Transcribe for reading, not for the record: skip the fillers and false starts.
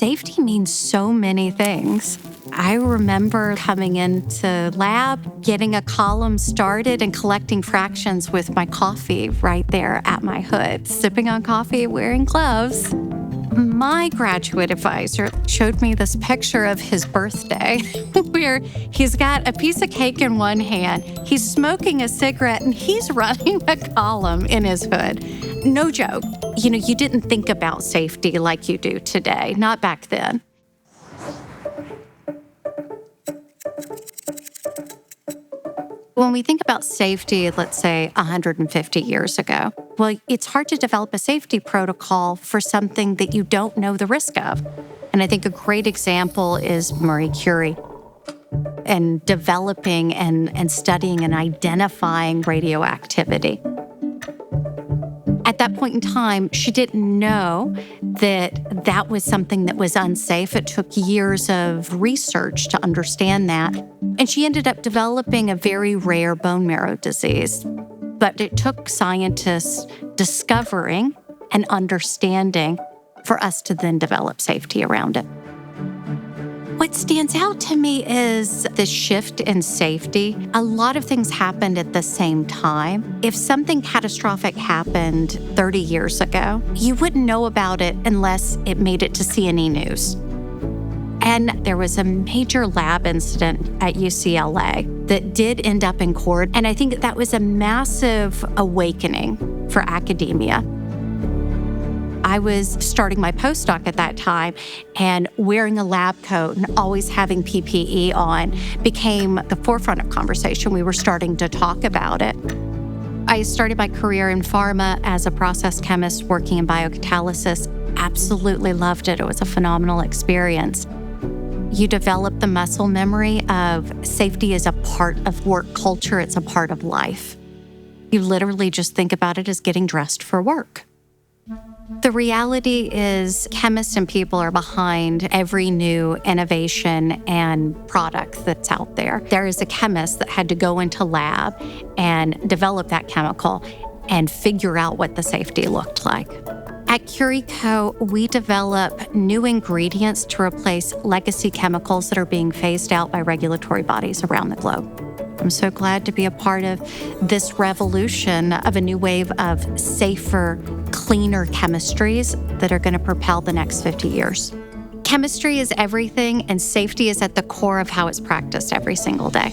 safety means so many things. I remember coming into lab, getting a column started and collecting fractions with my coffee right there at my hood, sipping on coffee, wearing gloves. My graduate advisor showed me this picture of his birthday where he's got a piece of cake in one hand, he's smoking a cigarette, and he's running a column in his hood. No joke. You didn't think about safety like you do today, not back then. When we think about safety, let's say 150 years ago, well, it's hard to develop a safety protocol for something that you don't know the risk of. And I think a great example is Marie Curie and developing and studying and identifying radioactivity. At that point in time, she didn't know that that was something that was unsafe. It took years of research to understand that. And she ended up developing a very rare bone marrow disease. But it took scientists discovering and understanding for us to then develop safety around it. What stands out to me is the shift in safety. A lot of things happened at the same time. If something catastrophic happened 30 years ago, you wouldn't know about it unless it made it to CNN News. And there was a major lab incident at UCLA that did end up in court. And I think that was a massive awakening for academia. I was starting my postdoc at that time, and wearing a lab coat and always having PPE on became the forefront of conversation. We were starting to talk about it. I started my career in pharma as a process chemist working in biocatalysis. Absolutely loved it. It was a phenomenal experience. You develop the muscle memory of safety is a part of work culture. It's a part of life. You literally just think about it as getting dressed for work. The reality is chemists and people are behind every new innovation and product that's out there. There is a chemist that had to go into lab and develop that chemical and figure out what the safety looked like. At Eureka, we develop new ingredients to replace legacy chemicals that are being phased out by regulatory bodies around the globe. I'm so glad to be a part of this revolution of a new wave of safer, cleaner chemistries that are going to propel the next 50 years. Chemistry is everything, and safety is at the core of how it's practiced every single day.